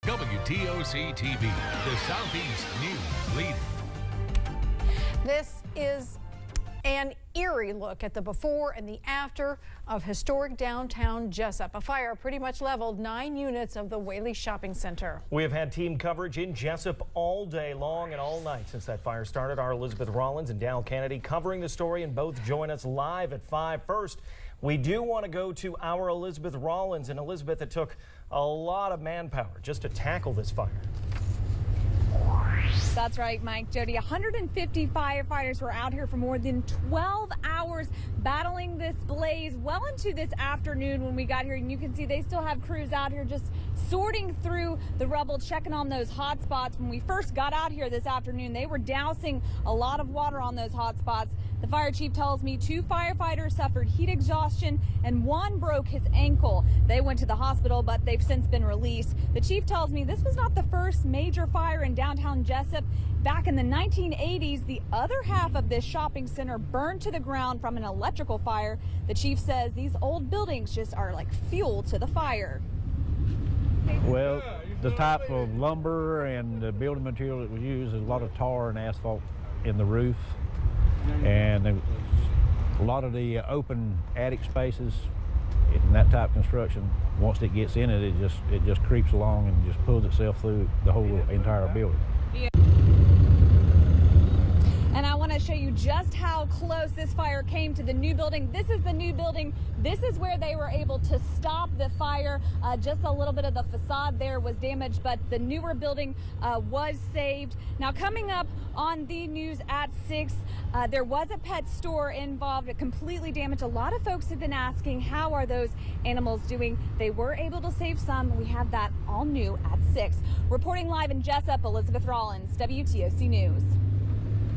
WTOC TV, the Southeast News leader. This is an eerie look at the before and the after of historic downtown Jesup. A fire pretty much leveled 9 units of the Whaley Shopping Center. We have had team coverage in Jesup all day long and all night since that fire started. Our Elizabeth Rollins and Dal Kennedy covering the story, and both join us live at 5. First, we do want to go to our Elizabeth Rollins. And Elizabeth, it took a lot of manpower just to tackle this fire. That's right, Mike. Jody, 150 firefighters were out here for more than 12 hours battling this blaze well into this afternoon when we got here. And you can see they still have crews out here just sorting through the rubble, checking on those hot spots. When we first got out here this afternoon, they were dousing a lot of water on those hot spots. The fire chief tells me 2 firefighters suffered heat exhaustion and 1 broke his ankle. They went to the hospital, but they've since been released. The chief tells me this was not the first major fire in downtown Jesup. Back in the 1980s, the other half of this shopping center burned to the ground from an electrical fire. The chief says these old buildings just are like fuel to the fire. Well, the type of lumber and the building material that was used is a lot of tar and asphalt in the roof. And a lot of the open attic spaces in that type of construction, once it gets in it, it just creeps along and just pulls itself through the whole entire building. And I want to show you just how close this fire came to the new building. This is the new building. This is where they were able to stop the fire. Just a little bit of the facade there was damaged, but the newer building was saved. Now, coming up on the news at 6, there was a pet store involved. It completely damaged. A lot of folks have been asking, how are those animals doing? They were able to save some. We have that all new at 6. Reporting live in Jesup, Elizabeth Rollins, WTOC News.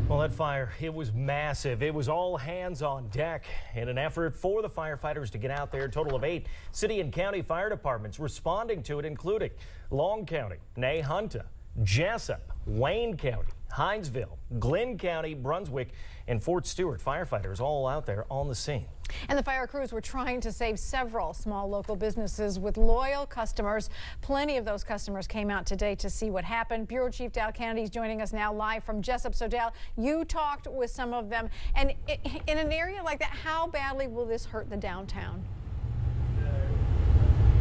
Well, that fire, it was massive. It was all hands on deck in an effort for the firefighters to get out there. A total of 8 city and county fire departments responding to it, including Long County, Nahunta, Jesup, Wayne County, Hinesville, Glenn County, Brunswick, and Fort Stewart. Firefighters all out there on the scene. And the fire crews were trying to save several small local businesses with loyal customers. Plenty of those customers came out today to see what happened. Bureau Chief Dal Kennedy is joining us now live from Jesup. So, Dal, you talked with some of them. And in an area like that, how badly will this hurt the downtown?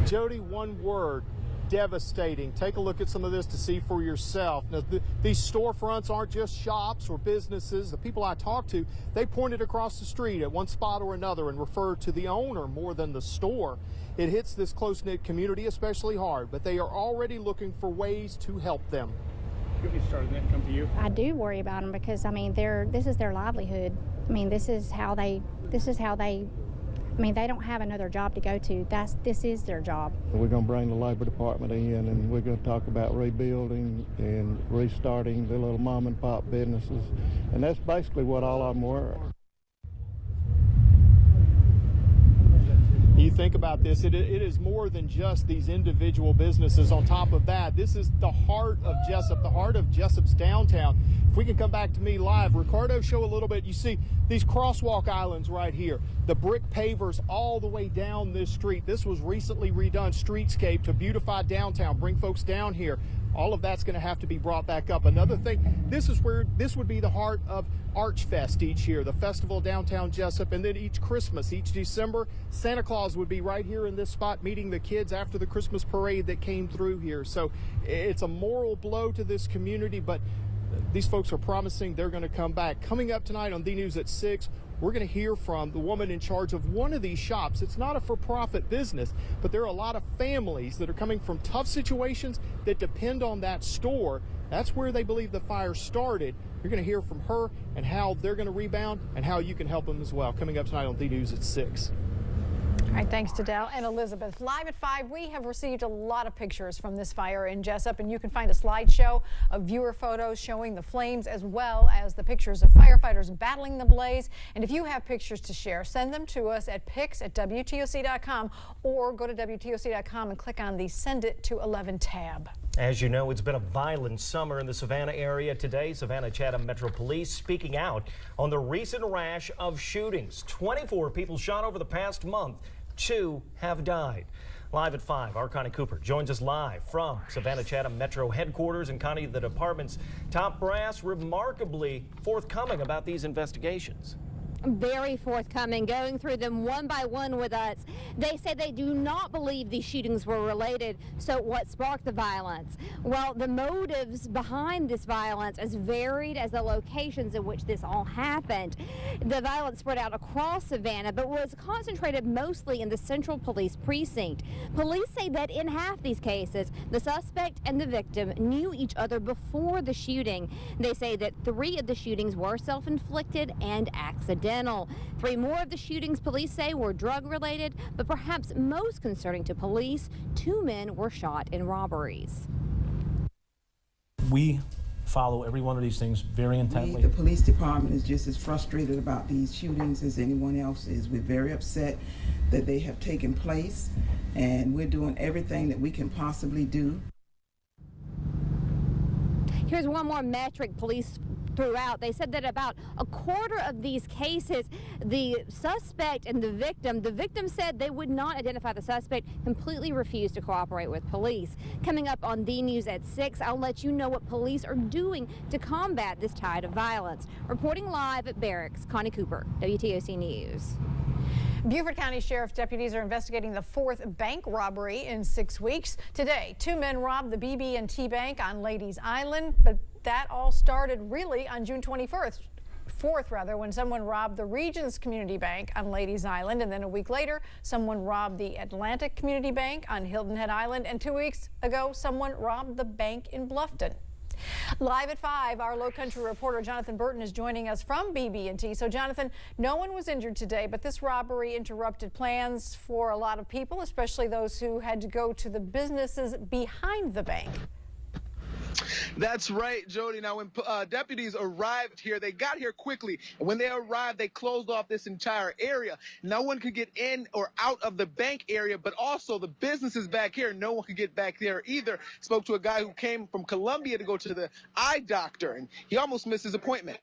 Jody, one word: devastating. Take a look at some of this to see for yourself. Now, these storefronts aren't just shops or businesses. The people I talked to, they pointed across the street at one spot or another and referred to the owner more than the store. It hits this close-knit community especially hard, but they are already looking for ways to help them. Come to you? I do worry about them because, I mean, this is their livelihood. I mean, this is how they I mean, they don't have another job to go to. This is their job. We're going to bring the labor department in, and we're going to talk about rebuilding and restarting the little mom and pop businesses. And that's basically what all of them were. You think about this, it is more than just these individual businesses. On top of that, this is the heart of Jesup, the heart of Jesup's downtown. If we can come back to me live, Ricardo, show a little bit. You see these crosswalk islands right here, the brick pavers all the way down this street. This was recently redone streetscape to beautify downtown, bring folks down here. All of that's going to have to be brought back up. Another thing, this would be the heart of Archfest each year, the festival downtown Jesup, and then each Christmas, each December, Santa Claus would be right here in this spot meeting the kids after the Christmas parade that came through here. So it's a moral blow to this community, but these folks are promising they're going to come back. Coming up tonight on The News at 6, we're going to hear from the woman in charge of one of these shops. It's not a for-profit business, but there are a lot of families that are coming from tough situations that depend on that store. That's where they believe the fire started. You're going to hear from her and how they're going to rebound and how you can help them as well. Coming up tonight on The News at 6. All right, thanks to Dal and Elizabeth. Live at 5, we have received a lot of pictures from this fire in Jesup, and you can find a slideshow of viewer photos showing the flames as well as the pictures of firefighters battling the blaze. And if you have pictures to share, send them to us at pics@WTOC.com or go to WTOC.com and click on the Send It to 11 tab. As you know, it's been a violent summer in the Savannah area today. Savannah-Chatham Metro Police speaking out on the recent rash of shootings. 24 people shot over the past month. 2 have died. Live at 5, our Connie Cooper joins us live from Savannah-Chatham Metro headquarters. And Connie, the department's top brass remarkably forthcoming about these investigations. Very forthcoming, going through them one by one with us. They say they do not believe these shootings were related. So what sparked the violence? Well, the motives behind this violence as varied as the locations in which this all happened. The violence spread out across Savannah, but was concentrated mostly in the Central Police Precinct. Police say that in half these cases, the suspect and the victim knew each other before the shooting. They say that 3 of the shootings were self-inflicted and accidental. 3 more of the shootings, police say, were drug-related, but perhaps most concerning to police, 2 men were shot in robberies. We follow every one of these things very intently. The police department is just as frustrated about these shootings as anyone else is. We're very upset that they have taken place, and we're doing everything that we can possibly do. Here's one more metric police threw out. They said that about a quarter of these cases, the suspect and the victim said they would not identify the suspect, completely refused to cooperate with police. Coming up on the news at 6, I'll let you know what police are doing to combat this tide of violence. Reporting live at Barracks, Connie Cooper, WTOC News. Beaufort County Sheriff's deputies are investigating the 4th bank robbery in 6 weeks. Today, 2 men robbed the BB&T Bank on Ladies Island, but that all started really on June 4th, when someone robbed the Regions Community Bank on Ladies Island, and then a week later, someone robbed the Atlantic Community Bank on Hilton Head Island, and 2 weeks ago, someone robbed the bank in Bluffton. Live at 5, our Low Country reporter Jonathan Burton is joining us from BB&T. So, Jonathan, no one was injured today, but this robbery interrupted plans for a lot of people, especially those who had to go to the businesses behind the bank. That's right, Jody. Now, when deputies arrived here, they got here quickly. And when they arrived, they closed off this entire area. No one could get in or out of the bank area, but also the businesses back here, no one could get back there either. Spoke to a guy who came from Columbia to go to the eye doctor, and he almost missed his appointment.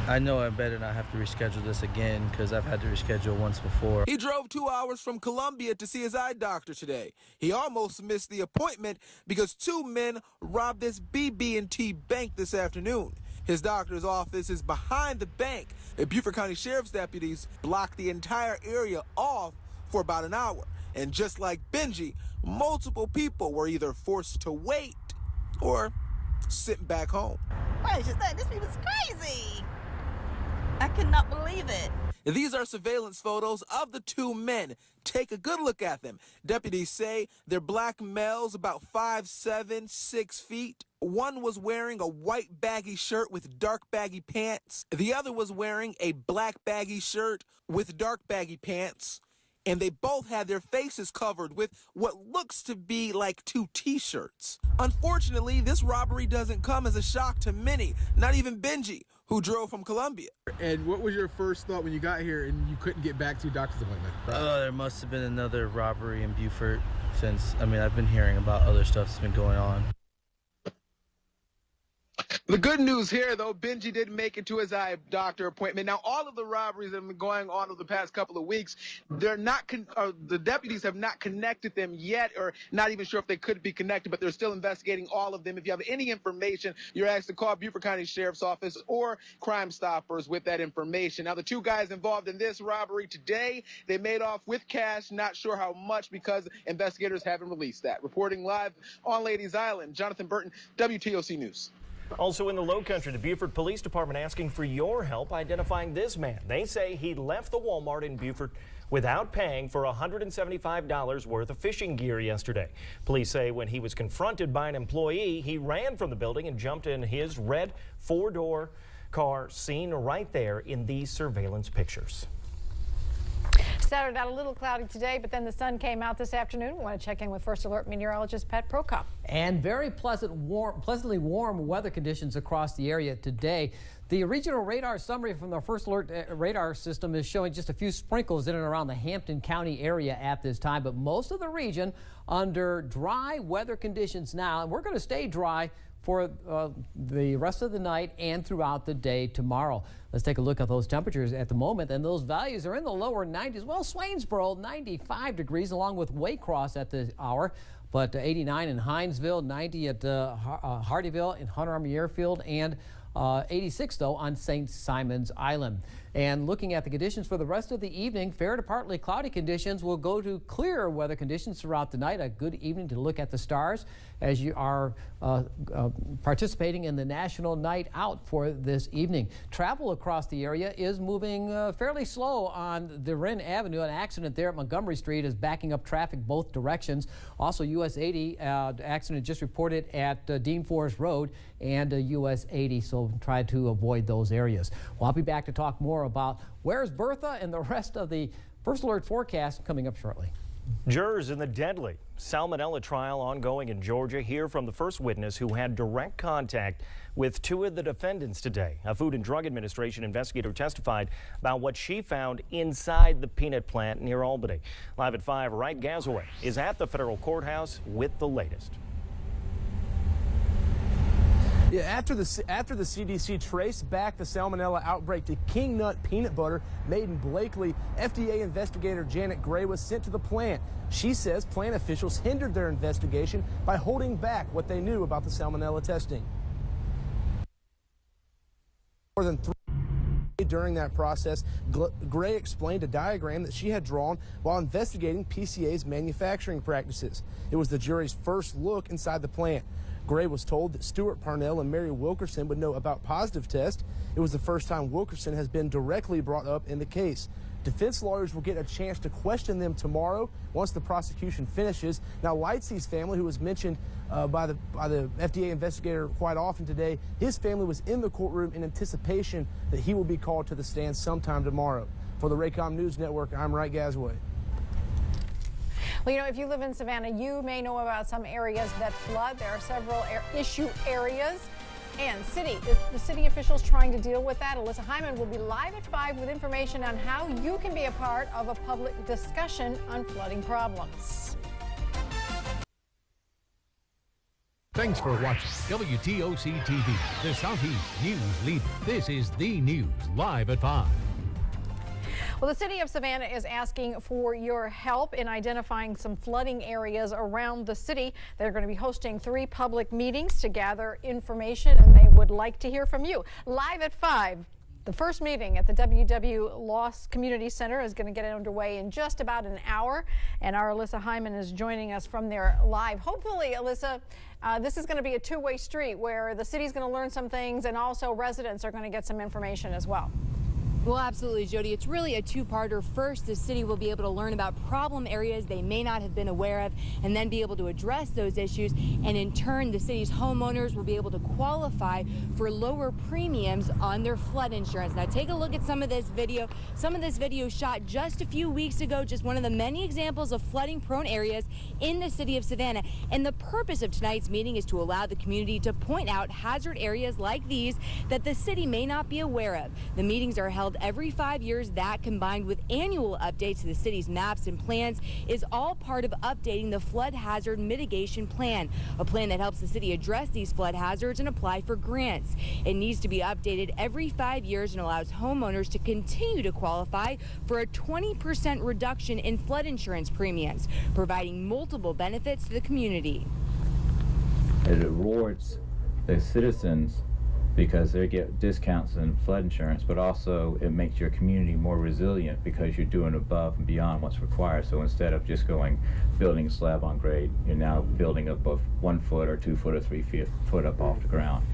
I know I better not have to reschedule this again because I've had to reschedule once before. He drove 2 hours from Columbia to see his eye doctor today. He almost missed the appointment because 2 men robbed this BB&T bank this afternoon. His doctor's office is behind the bank. The Beaufort County Sheriff's deputies blocked the entire area off for about an hour. And just like Benji, multiple people were either forced to wait or sitting back home. What is that? This people's crazy. I could not believe it. These are surveillance photos of the 2 men. Take a good look at them. Deputies say they're black males, about 5'7", 6 feet. One was wearing a white baggy shirt with dark baggy pants. The other was wearing a black baggy shirt with dark baggy pants. And they both had their faces covered with what looks to be like 2 T-shirts. Unfortunately, this robbery doesn't come as a shock to many, not even Benji, who drove from Columbia. And what was your first thought when you got here and you couldn't get back to your doctor's appointment? There must have been another robbery in Beaufort since, I've been hearing about other stuff that's been going on. The good news here, though, Benji did make it to his eye doctor appointment. Now, all of the robberies that have been going on over the past couple of weeks, they're not the deputies have not connected them yet, or not even sure if they could be connected, but they're still investigating all of them. If you have any information, you're asked to call Beaufort County Sheriff's Office or Crime Stoppers with that information. Now, the 2 guys involved in this robbery today, they made off with cash, not sure how much because investigators haven't released that. Reporting live on Ladies Island, Jonathan Burton, WTOC News. Also in the Low Country, the Beaufort Police Department asking for your help identifying this man. They say he left the Walmart in Beaufort without paying for $175 worth of fishing gear yesterday. Police say when he was confronted by an employee, he ran from the building and jumped in his red 4-door car, seen right there in these surveillance pictures. Started out a little cloudy today, but then the sun came out this afternoon. We want to check in with First Alert meteorologist Pat Prokop. And very pleasantly warm weather conditions across the area today. The regional radar summary from the First Alert radar system is showing just a few sprinkles in and around the Hampton County area at this time, but most of the region under dry weather conditions now, and we're going to stay dry for the rest of the night and throughout the day tomorrow. Let's take a look at those temperatures at the moment, and those values are in the lower 90s. Well, Swainsboro, 95 degrees, along with Waycross at the hour, but 89 in Hinesville, 90 at Hardyville and Hunter Army Airfield, and 86, though, on St. Simon's Island. And looking at the conditions for the rest of the evening, fair to partly cloudy conditions will go to clear weather conditions throughout the night. A good evening to look at the stars as you are participating in the National Night Out for this evening. Travel across the area is moving fairly slow on the Wren Avenue. An accident there at Montgomery Street is backing up traffic both directions. Also, US 80 accident just reported at Dean Forest Road and US 80, so try to avoid those areas. Well, I'll be back to talk more about Where's Bertha and the rest of the First Alert forecast coming up shortly. Jurors in the deadly salmonella trial ongoing in Georgia hear from the first witness who had direct contact with two of the defendants today. A Food and Drug Administration investigator testified about what she found inside the peanut plant near Albany. Live at 5, Wright Gazaway is at the federal courthouse with the latest. Yeah, after the CDC traced back the salmonella outbreak to King Nut peanut butter made in Blakely, FDA investigator Janet Gray was sent to the plant. She says plant officials hindered their investigation by holding back what they knew about the salmonella testing. More than 3 during that process, Gray explained a diagram that she had drawn while investigating PCA's manufacturing practices. It was the jury's first look inside the plant. Gray was told that Stuart Parnell and Mary Wilkerson would know about positive tests. It was the first time Wilkerson has been directly brought up in the case. Defense lawyers will get a chance to question them tomorrow once the prosecution finishes. Now, Lightsey's family, who was mentioned by the FDA investigator quite often today, his family was in the courtroom in anticipation that he will be called to the stand sometime tomorrow. For the Raycom News Network, I'm Wright Gazaway. Well, you know, if you live in Savannah, you may know about some areas that flood. There are several issue areas. And the city officials trying to deal with that. Alyssa Hyman will be live at 5 with information on how you can be a part of a public discussion on flooding problems. Thanks for watching WTOC TV, the Southeast News Leader. This is the news live at 5. Well, the city of Savannah is asking for your help in identifying some flooding areas around the city. They're going to be hosting 3 public meetings to gather information, and they would like to hear from you. Live at 5, the first meeting at the WW Loss Community Center is going to get underway in just about an hour, and our Alyssa Hyman is joining us from there live. Hopefully, Alyssa, this is going to be a two-way street where the city's going to learn some things, and also residents are going to get some information as well. Well, absolutely, Jody. It's really a two-parter. First, the city will be able to learn about problem areas they may not have been aware of and then be able to address those issues. And in turn, the city's homeowners will be able to qualify for lower premiums on their flood insurance. Now, take a look at some of this video. Some of this video shot just a few weeks ago, just one of the many examples of flooding-prone areas in the city of Savannah. And the purpose of tonight's meeting is to allow the community to point out hazard areas like these that the city may not be aware of. The meetings are held every 5 years. That, combined with annual updates to the city's maps and plans, is all part of updating the flood hazard mitigation plan, a plan that helps the city address these flood hazards and apply for grants. It needs to be updated every 5 years and allows homeowners to continue to qualify for a 20% reduction in flood insurance premiums, providing multiple benefits to the community. It rewards the citizens because they get discounts in flood insurance, but also it makes your community more resilient because you're doing above and beyond what's required. So instead of just building a slab on grade, you're now building up of 1 foot or 2 foot or 3 foot up off the ground.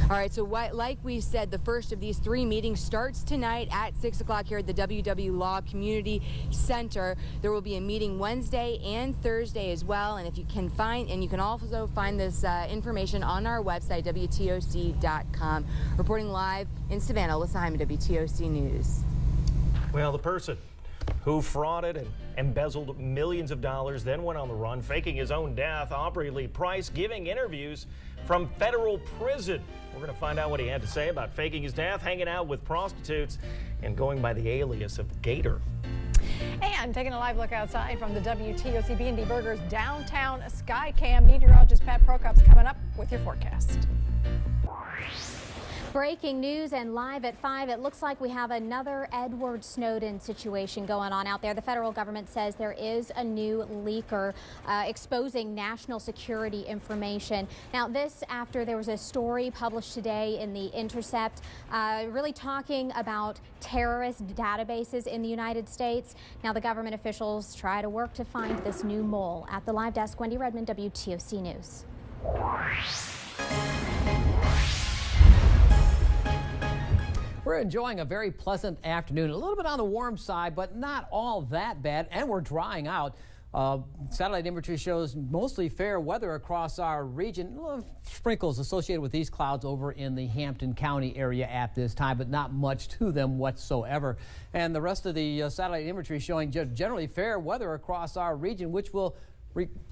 All right, so like we said, the first of these 3 meetings starts tonight at 6 o'clock here at the WW Law Community Center. There will be a meeting Wednesday and Thursday as well, and if you can you can also find this information on our website, WTOC.com. Reporting live in Savannah, Alyssa Hyman, WTOC News. Well, the person who frauded and embezzled millions of dollars, then went on the run, faking his own death, Aubrey Lee Price, giving interviews from federal prison. We're going to find out what he had to say about faking his death, hanging out with prostitutes, and going by the alias of Gator. And taking a live look outside from the WTOC B&D Burgers downtown Skycam, meteorologist Pat Prokop's coming up with your forecast. Breaking news and live at 5, it looks like we have another Edward Snowden situation going on out there. The federal government says there is a new leaker exposing national security information. Now, this after there was a story published today in The Intercept really talking about terrorist databases in the United States. Now, the government officials try to work to find this new mole. At the live desk, Wendy Redmond, WTOC News. We're enjoying a very pleasant afternoon, a little bit on the warm side, but not all that bad, and we're drying out. Satellite imagery shows mostly fair weather across our region. Sprinkles associated with these clouds over in the Hampton County area at this time, but not much to them whatsoever. And the rest of the satellite imagery showing generally fair weather across our region, which will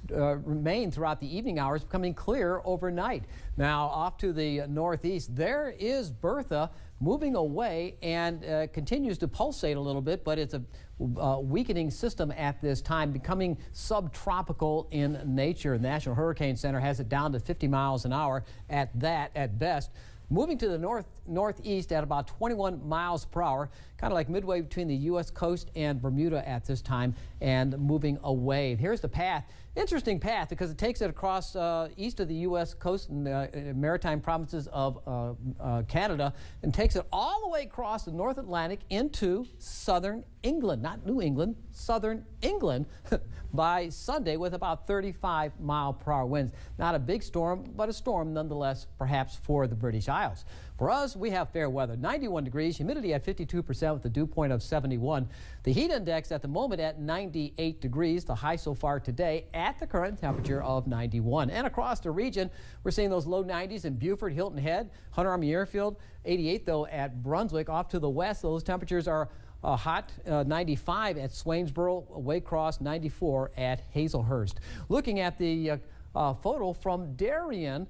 remain throughout the evening hours, becoming clear overnight. Now, off to the northeast, there is Bertha moving away and continues to pulsate a little bit, but it's a weakening system at this time, becoming subtropical in nature. The National Hurricane Center has it down to 50 miles an hour at best. Moving to the northeast at about 21 miles per hour, kind of like midway between the U.S. coast and Bermuda at this time, and moving away. Here's the path. Interesting path because it takes it across east of the U.S. coast and maritime provinces of Canada, and takes it all the way across the North Atlantic into southern England, not New England, southern England by Sunday with about 35 mile per hour winds. Not a big storm, but a storm nonetheless, perhaps for the British Isles. For us, we have fair weather, 91 degrees, humidity at 52% with a dew point of 71. The heat index at the moment at 98 degrees, the high so far today at the current temperature of 91. And across the region, we're seeing those low 90s in Beaufort, Hilton Head, Hunter Army Airfield, 88 though at Brunswick. Off to the west, those temperatures are hot, 95 at Swainsboro, Waycross, 94 at Hazelhurst. Looking at the photo from Darien,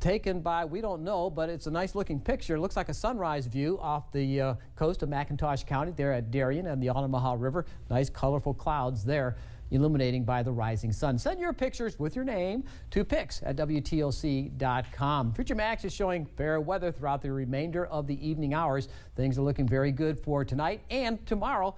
taken by, we don't know, but it's a nice looking picture. It looks like a sunrise view off the coast of McIntosh County there at Darien and the Altamaha River. Nice colorful clouds there illuminating by the rising sun. Send your pictures with your name to pics@WTOC.com. Future Max is showing fair weather throughout the remainder of the evening hours. Things are looking very good for tonight and tomorrow.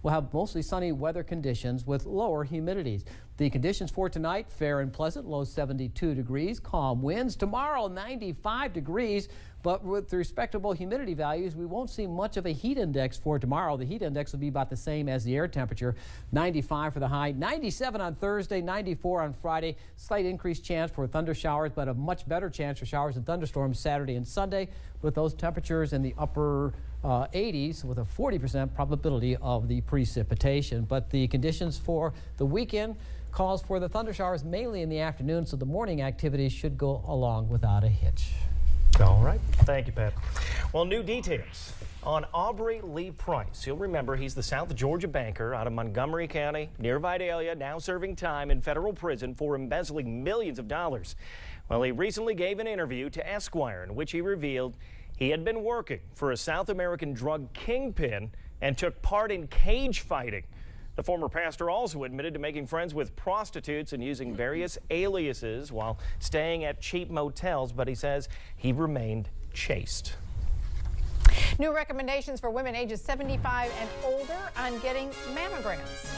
We'll have mostly sunny weather conditions with lower humidities. The conditions for tonight, fair and pleasant, low 72 degrees, calm winds. Tomorrow, 95 degrees, but with respectable humidity values, we won't see much of a heat index for tomorrow. The heat index will be about the same as the air temperature, 95 for the high, 97 on Thursday, 94 on Friday. Slight increased chance for thunder showers, but a much better chance for showers and thunderstorms Saturday and Sunday, with those temperatures in the upper 80s with a 40% probability of the precipitation. But the conditions for the weekend calls for the thunder showers mainly in the afternoon, so the morning activities should go along without a hitch. All right. Thank you, Pat. Well, new details on Aubrey Lee Price. You'll remember he's the South Georgia banker out of Montgomery County near Vidalia, now serving time in federal prison for embezzling millions of dollars. Well, he recently gave an interview to Esquire in which he revealed he had been working for a South American drug kingpin and took part in cage fighting. The former pastor also admitted to making friends with prostitutes and using various aliases while staying at cheap motels, but he says he remained chaste. New recommendations for women ages 75 and older on getting mammograms.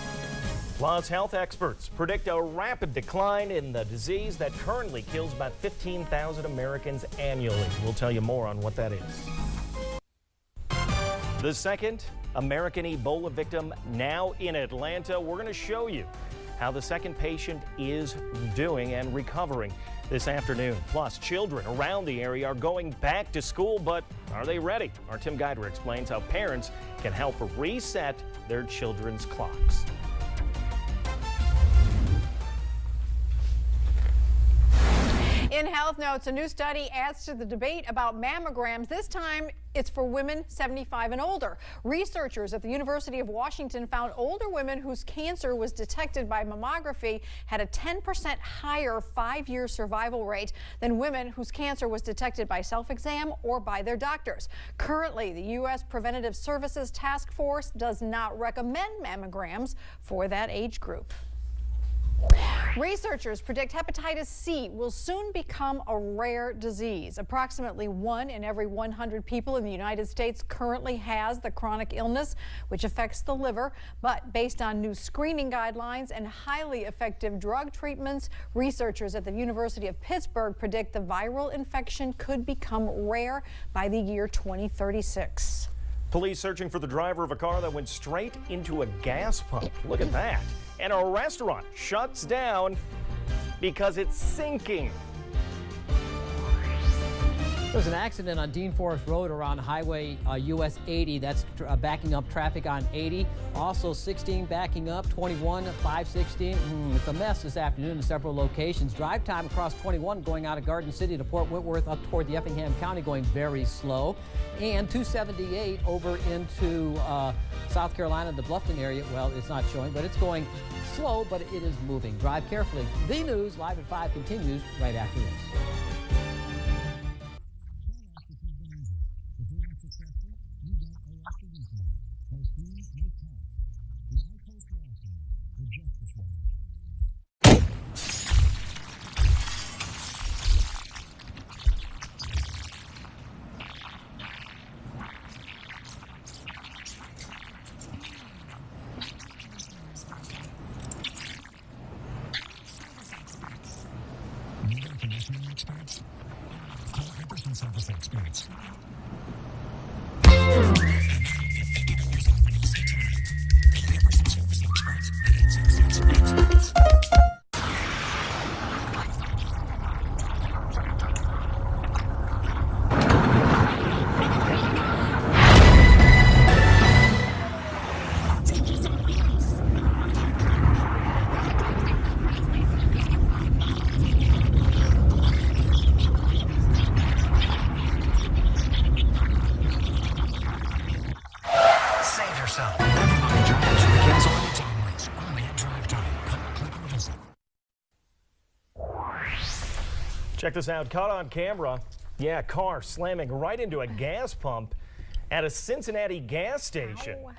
Plus, health experts predict a rapid decline in the disease that currently kills about 15,000 Americans annually. We'll tell you more on what that is. The second American Ebola victim now in Atlanta. We're going to show you how the second patient is doing and recovering this afternoon. Plus, children around the area are going back to school, but are they ready? Our Tim Guider explains how parents can help reset their children's clocks. In health notes, a new study adds to the debate about mammograms. This time, it's for women 75 and older. Researchers at the University of Washington found older women whose cancer was detected by mammography had a 10% higher 5-year survival rate than women whose cancer was detected by self-exam or by their doctors. Currently, the U.S. Preventative Services Task Force does not recommend mammograms for that age group. Researchers predict hepatitis C will soon become a rare disease. Approximately 1 in every 100 people in the United States currently has the chronic illness, which affects the liver. But based on new screening guidelines and highly effective drug treatments, researchers at the University of Pittsburgh predict the viral infection could become rare by the year 2036. Police searching for the driver of a car that went straight into a gas pump. Look at that. And a restaurant shuts down because it's sinking. There was an accident on Dean Forest Road around Highway US 80. That's backing up traffic on 80. Also 16 backing up, 21, 516. It's a mess this afternoon in several locations. Drive time across 21 going out of Garden City to Port Whitworth up toward the Effingham County going very slow. And 278 over into South Carolina, the Bluffton area. Well, it's not showing, but it's going slow, but it is moving. Drive carefully. The News Live at 5 continues right after this. Check this out, caught on camera. Yeah, car slamming right into a gas pump at a Cincinnati gas station. Ow.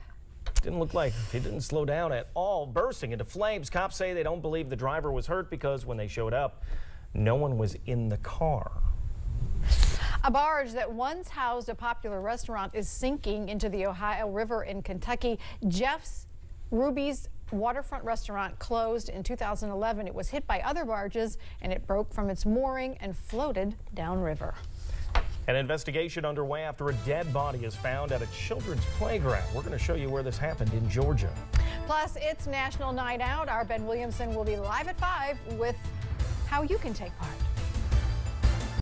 Didn't look like it didn't slow down at all, bursting into flames. Cops say they don't believe the driver was hurt because when they showed up, no one was in the car. A barge that once housed a popular restaurant is sinking into the Ohio River in Kentucky. Jeff's Ruby's waterfront restaurant closed in 2011. It was hit by other barges and it broke from its mooring and floated downriver. An investigation underway after a dead body is found at a children's playground. We're going to show you where this happened in Georgia. Plus, it's National Night Out. Our Ben Williamson will be live at 5 with how you can take part.